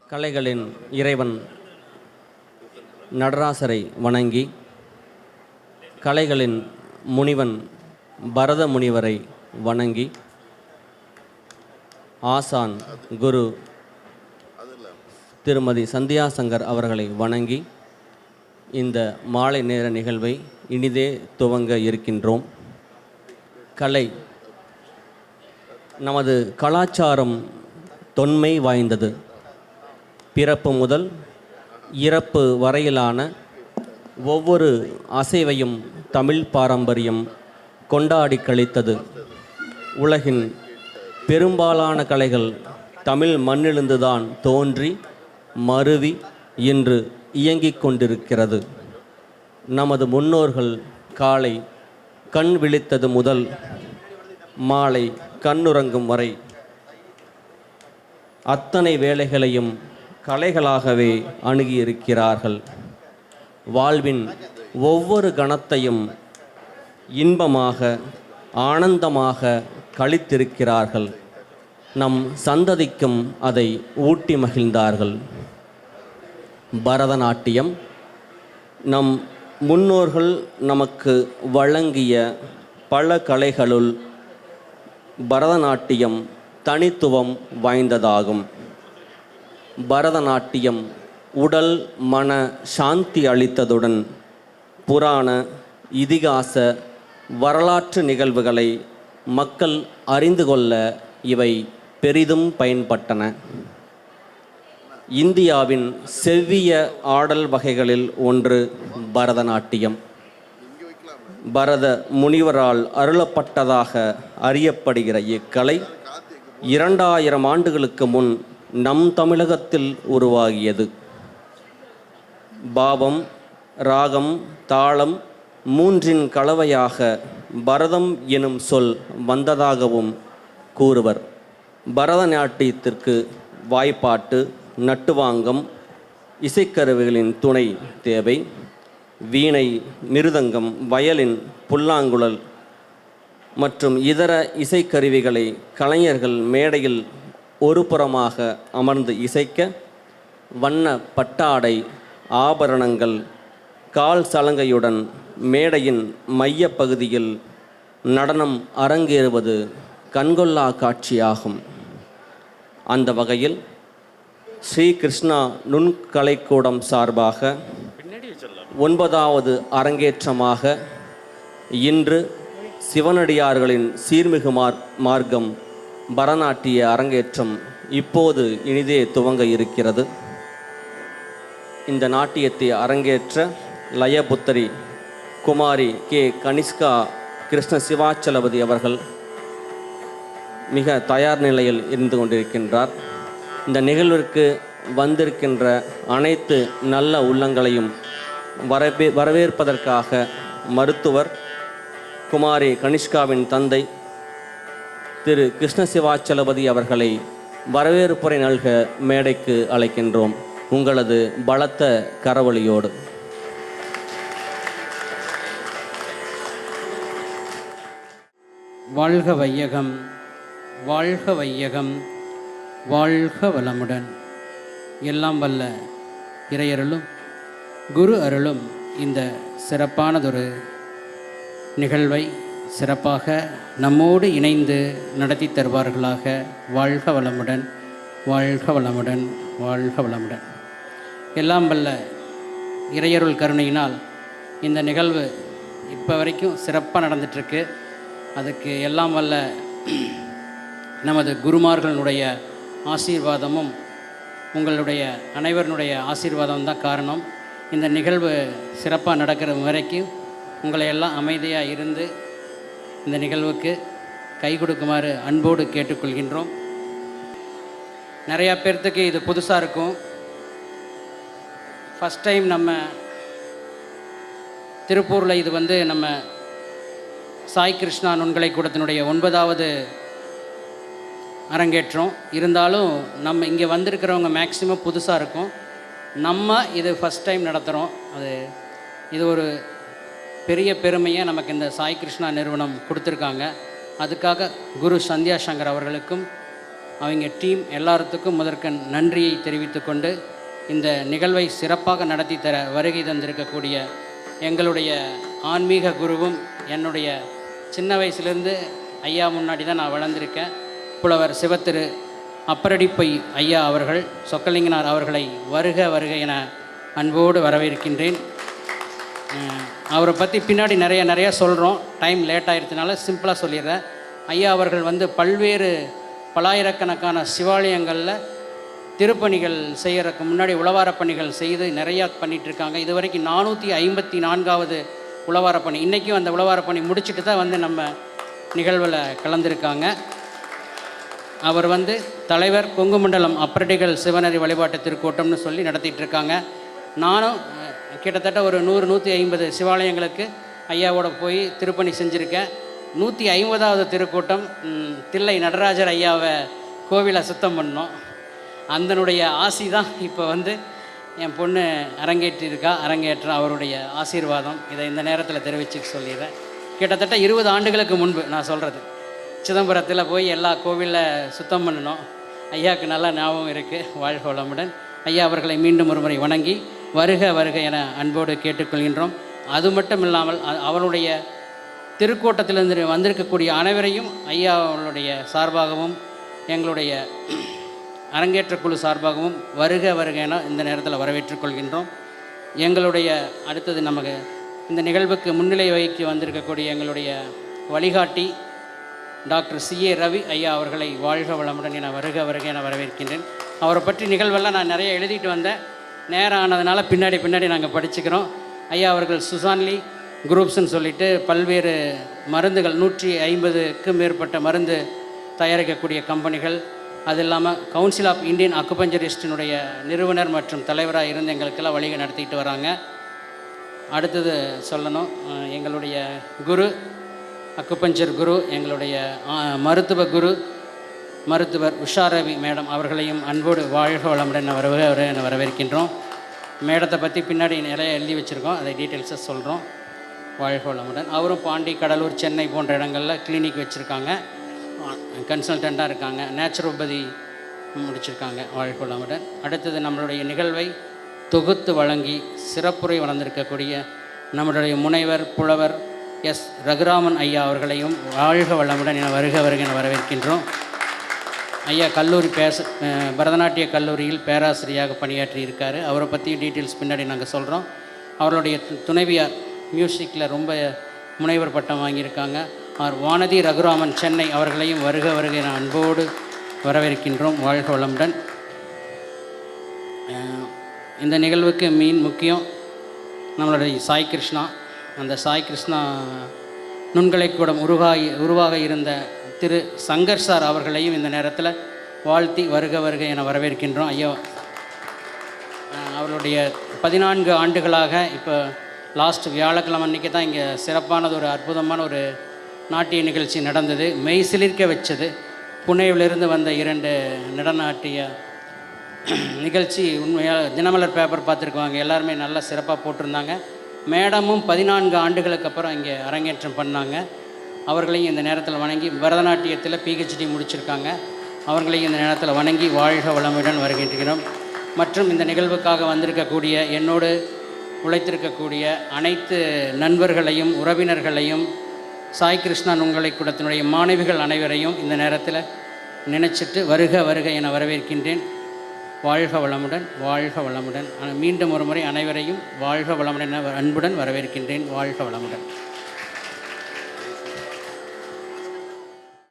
கலைகளின் இறைவன் நடராசரை வணங்கி, கலைகளின் முனிவன் பரத முனிவரை வணங்கி, ஆசான் குரு திருமதி சந்தியா சங்கர் அவர்களை வணங்கி இந்த மாலை நேர நிகழ்வை இனிதே துவங்க இருக்கின்றோம். கலை நமது கலாச்சாரம் தொன்மை வாய்ந்தது. பிறப்பு முதல் இறப்பு வரையிலான ஒவ்வொரு அசைவையும் தமிழ் பாரம்பரியம் கொண்டாடி கழித்தது. உலகின் பெரும்பாலான கலைகள் தமிழ் மண்ணிலிருந்துதான் தோன்றி மருவி இன்று இயங்கிக் கொண்டிருக்கிறது. நமது முன்னோர்கள் காலை கண் விழித்தது முதல் மாலை கண்ணுறங்கும் வரை அத்தனை வேலைகளையும் கலைகளாகவே அணுகியிருக்கிறார்கள். வாழ்வின் ஒவ்வொரு கணத்தையும் இன்பமாக ஆனந்தமாக கழித்திருக்கிறார்கள். நம் சந்ததிக்கும் அதை ஊட்டி மகிழ்ந்தார்கள். பரதநாட்டியம் நம் முன்னோர்கள் நமக்கு வழங்கிய பல கலைகளுள் பரதநாட்டியம் தனித்துவம் வாய்ந்ததாகும். பரதநாட்டியம் உடல் மன சாந்தி அளித்ததுடன் புராண இதிகாச வரலாற்று நிகழ்வுகளை மக்கள் அறிந்து கொள்ள இவை பெரிதும் பயன்பட்டன. இந்தியாவின் செவ்விய ஆடல் வகைகளில் ஒன்று பரதநாட்டியம். பரத முனிவரால் அருளப்பட்டதாக அறியப்படுகிற இக்கலை 2000 ஆண்டுகளுக்கு முன் நம் தமிழகத்தில் உருவாகியது. பாவம், ராகம், தாளம் மூன்றின் கலவையாக பரதம் எனும் சொல் வந்ததாகவும் கூறுவர். பரதநாட்டியத்திற்கு வாய்ப்பாட்டு, நட்டுவாங்கம், இசைக்கருவிகளின் துணை தேவை. வீணை, மிருதங்கம், வயலின், புல்லாங்குழல் மற்றும் இதர இசைக்கருவிகளை கலைஞர்கள் மேடையில் ஒரு புறமாக அமர்ந்து இசைக்க, வண்ண பட்டாடை, ஆபரணங்கள், கால் சலங்கையுடன் மேடையின் மைய பகுதியில் நடனம் அரங்கேறுவது கண்கொள்ளா காட்சியாகும். அந்த வகையில் ஸ்ரீ கிருஷ்ணா நுண்கலைக்கூடம் சார்பாக 9வது அரங்கேற்றமாக இன்று சிவனடியார்களின் சீர்மிகு மார்க்கம் பரதநாட்டிய அரங்கேற்றம் இப்போது இனிதே துவங்க இருக்கிறது. இந்த நாட்டியத்தை அரங்கேற்ற லயபுத்தரி குமாரி கே கனிஷ்கா கிருஷ்ண சிவாச்சலபதி அவர்கள் மிக தயார் நிலையில் இருந்து கொண்டிருக்கின்றார். இந்த நிகழ்விற்கு வந்திருக்கின்ற அனைத்து நல்ல உள்ளங்களையும் வரவேற்பதற்காக மருத்துவர் குமாரி கனிஷ்காவின் தந்தை திரு கிருஷ்ண சிவாச்சலபதி அவர்களை வரவேற்புரை நல்க மேடைக்கு அழைக்கின்றோம். உங்களது பலத்த கரவொலியோடு. வாழ்க வையகம், வாழ்க வையகம், வாழ்க வளமுடன். எல்லாம் வல்ல இறையருளும் குரு அருளும் இந்த சிறப்பானதொரு நிகழ்வை சிறப்பாக நம்மோடு இணைந்து நடத்தி தருவார்களாக. வாழ்க வளமுடன், வாழ்க வளமுடன், வாழ்க வளமுடன். எல்லாம் வல்ல இறையருள் கருணையினால் இந்த நிகழ்வு இப்போ வரைக்கும் சிறப்பாக நடந்துகிட்ருக்கு. அதுக்கு எல்லாம் வல்ல நமது குருமார்களுடைய ஆசீர்வாதமும் உங்களுடைய அனைவருடைய ஆசீர்வாதம் தான் காரணம். இந்த நிகழ்வு சிறப்பாக நடக்கிற வரைக்கும் உங்களை எல்லாம் அமைதியாக இருந்து இந்த நிகழ்வுக்கு கை கொடுக்குமாறு அன்போடு கேட்டுக்கொள்கின்றோம். நிறையா பேர்த்துக்கு இது புதுசாக இருக்கும். ஃபஸ்ட் டைம் நம்ம திருப்பூரில் இது நம்ம சாய் கிருஷ்ணா நுண்கலைக்கூடத்தினுடைய 9வது அரங்கேற்றம். இருந்தாலும் நம்ம இங்கே வந்திருக்கிறவங்க மேக்ஸிமம் புதுசாக இருக்கும். நம்ம இது ஃபஸ்ட் டைம் நடத்துகிறோம். இது ஒரு பெரிய பெருமையை நமக்கு இந்த சாய் கிருஷ்ணா நிறுவனம் கொடுத்துருக்காங்க. அதுக்காக குரு சந்தியா சங்கர் அவர்களுக்கும் அவங்க டீம் எல்லாத்துக்கும் முதற்கண் நன்றியை தெரிவித்துக்கொண்டு இந்த நிகழ்வை சிறப்பாக நடத்தி தர வருகை தந்திருக்கக்கூடிய எங்களுடைய ஆன்மீக குருவும் என்னுடைய சின்ன வயசுலேருந்து ஐயா முன்னாடி தான் நான் வளர்ந்துருக்கேன். புலவர் சிவத்திரு அப்பரடிப்பை ஐயா அவர்கள் சொக்கலிங்கனார் அவர்களை வருக வருக என அன்போடு வரவேற்கின்றேன். அவரை பற்றி பின்னாடி நிறையா சொல்கிறோம். டைம் லேட் ஆகிடுறதுனால சிம்பிளாக சொல்லிடுறேன். ஐயா அவர்கள் வந்து பல்லாயிரக்கணக்கான சிவாலயங்களில் திருப்பணிகள் செய்கிறதுக்கு முன்னாடி உழவார பணிகள் செய்து நிறையா பண்ணிகிட்ருக்காங்க. இது வரைக்கும் 454வது உழவார பணி. இன்றைக்கும் அந்த உழவார பணி முடிச்சுட்டு தான் வந்து நம்ம நிகழ்வில் கலந்துருக்காங்க. அவர் வந்து தலைவர் கொங்கு மண்டலம் அப்பரடிகள் சிவனரி வழிபாட்டு திருக்கூட்டம்னு சொல்லி நடத்திட்டுருக்காங்க. நானும் கிட்டத்தட்ட ஒரு 100-150 சிவாலயங்களுக்கு ஐயாவோட போய் திருப்பணி செஞ்சுருக்கேன். 150வது திருக்கூட்டம் தில்லை நடராஜர் ஐயாவை கோவிலை சுத்தம் பண்ணோம். அதனுடைய ஆசி தான் இப்போ வந்து என் பொண்ணு அரங்கேற்றம் அவருடைய ஆசீர்வாதம். இதை இந்த நேரத்தில் தெரிவிச்சுக்க சொல்லிடுறேன். கிட்டத்தட்ட 20 ஆண்டுகளுக்கு முன்பு நான் சொல்கிறது, சிதம்பரத்தில் போய் எல்லா கோவிலில் சுத்தம் பண்ணணும். ஐயாவுக்கு நல்லா ஞாபகம் இருக்குது. வாழ்க வளமுடன். ஐயா அவர்களை மீண்டும் ஒரு முறை வணங்கி வருக வருக என அன்போடு கேட்டுக்கொள்கின்றோம். அது மட்டும் இல்லாமல் அவருடைய திருக்கூட்டத்திலிருந்து வந்திருக்கக்கூடிய அனைவரையும் ஐயா அவர்களுடைய சார்பாகவும் எங்களுடைய அரங்கேற்ற குழு சார்பாகவும் வருக வருக என இந்த நேரத்தில் வரவேற்றுக் கொள்கின்றோம். எங்களுடைய அடுத்தது நமக்கு இந்த நிகழ்வுக்கு முன்னிலை வகிக்க வந்திருக்கக்கூடிய எங்களுடைய வழிகாட்டி டாக்டர் CA ரவி ஐயா அவர்களை வாழ்க வளமுடன் என வருக வருக என வரவேற்கின்றேன். அவரை பற்றி நிகழ்வெல்லாம் நான் நிறைய எழுதிட்டு வந்தேன். நேரம் ஆனதுனால பின்னாடி நாங்கள் படிச்சுக்கிறோம். ஐயா அவர்கள் சுசான்லி குரூப்ஸ்ன்னு சொல்லிட்டு பல்வேறு மருந்துகள் 150க்கும் மேற்பட்ட மருந்து தயாரிக்கக்கூடிய கம்பெனிகள், அது இல்லாமல் கவுன்சில் ஆஃப் இந்தியன் அக்குபஞ்சரிஸ்டினுடைய நிறுவனர் மற்றும் தலைவராக இருந்து எங்களுக்கெல்லாம் வழிகை நடத்திட்டு வராங்க. அடுத்தது சொல்லணும், எங்களுடைய குரு அக்குபஞ்சர் குரு, எங்களுடைய மருத்துவ குரு மருத்துவர் உஷா ரவி மேடம் அவர்களையும் அன்போடு வாழ்க வளமுடன் வரவேற்கின்றோம். மேடத்தை பற்றி பின்னாடி நிறைய எழுதி வச்சுருக்கோம், அதை டீட்டெயில்ஸாக சொல்கிறோம். வாழ்க வளமுடன். அவரும் பாண்டி, கடலூர், சென்னை போன்ற இடங்களில் கிளினிக் வச்சுருக்காங்க, கன்சல்டண்ட்டாக இருக்காங்க, நேச்சுரோபதி முடிச்சிருக்காங்க. வாழ்க வளமுடன். அடுத்தது நம்மளுடைய நிகழ்வை தொகுத்து வழங்கி சிறப்புரை வளர்ந்திருக்கக்கூடிய நம்மளுடைய முனைவர் புலவர் எஸ் ரகுராமன் ஐயா அவர்களையும் வாழ்க வளமுடன் என வருக என வரவேற்கின்றோம். ஐயா கல்லூரி பரதநாட்டிய கல்லூரியில் பேராசிரியராக பணியாற்றி இருக்கார். அவரை பற்றி டீட்டெயில்ஸ் பின்னாடி நாங்கள் சொல்கிறோம். அவருடைய துணைவியார் மியூசிக்கில் ரொம்ப முனைவர் பட்டம் வாங்கியிருக்காங்க. அவர் வானதி ரகுராமன் சென்னை அவர்களையும் வருக என அன்போடு வரவேற்கின்றோம். வாழ்க வளமுடன். இந்த நிகழ்வுக்கு முக்கியம் நம்மளுடைய சாய் கிருஷ்ணா. அந்த சாய் கிருஷ்ணா நுண்கலைக்கூடம் உருவாக இருந்த திரு சங்கர் சார் அவர்களையும் இந்த நேரத்தில் வாழ்த்தி வருக என வரவேற்கின்றோம். ஐயா அவருடைய 14 ஆண்டுகளாக இப்போ லாஸ்ட் வியாழக்கிழமை அன்றைக்கி தான் இங்கே சிறப்பானது ஒரு அற்புதமான ஒரு நாட்டிய நிகழ்ச்சி நடந்தது. மெய் சிலிர்க்க வச்சது. புனேவிலிருந்து வந்த 2 நடனாட்டிய நிகழ்ச்சி உண்மையாக தினமலர் பேப்பர் பார்த்துருக்குவாங்க, எல்லாருமே நல்லா சிறப்பாக போட்டிருந்தாங்க. மேடமும் 14 ஆண்டுகளுக்கு அப்புறம் இங்கே அரங்கேற்றம் பண்ணாங்க. அவர்களையும் இந்த நேரத்தில் வணங்கி பரதநாட்டியத்தில் PhD முடிச்சிருக்காங்க. அவர்களையும் இந்த நேரத்தில் வணங்கி வாழ்க வளமுடன் வருகின்றோம். மற்றும் இந்த நிகழ்வுக்காக வந்திருக்கக்கூடிய என்னோடு உழைத்திருக்கக்கூடிய அனைத்து நண்பர்களையும் உறவினர்களையும் சாய் கிருஷ்ணா நுண்கலைக்கூடத்தினுடைய மாணவிகள் அனைவரையும் இந்த நேரத்தில் நினைச்சிட்டு வருக என வரவேற்கின்றேன். வாழ்க வளமுடன். மீண்டும் ஒரு முறை அனைவரையும் வாழ்க வளமுடன் அன்புடன் வரவேற்கின்றேன். வாழ்க வளமுடன்.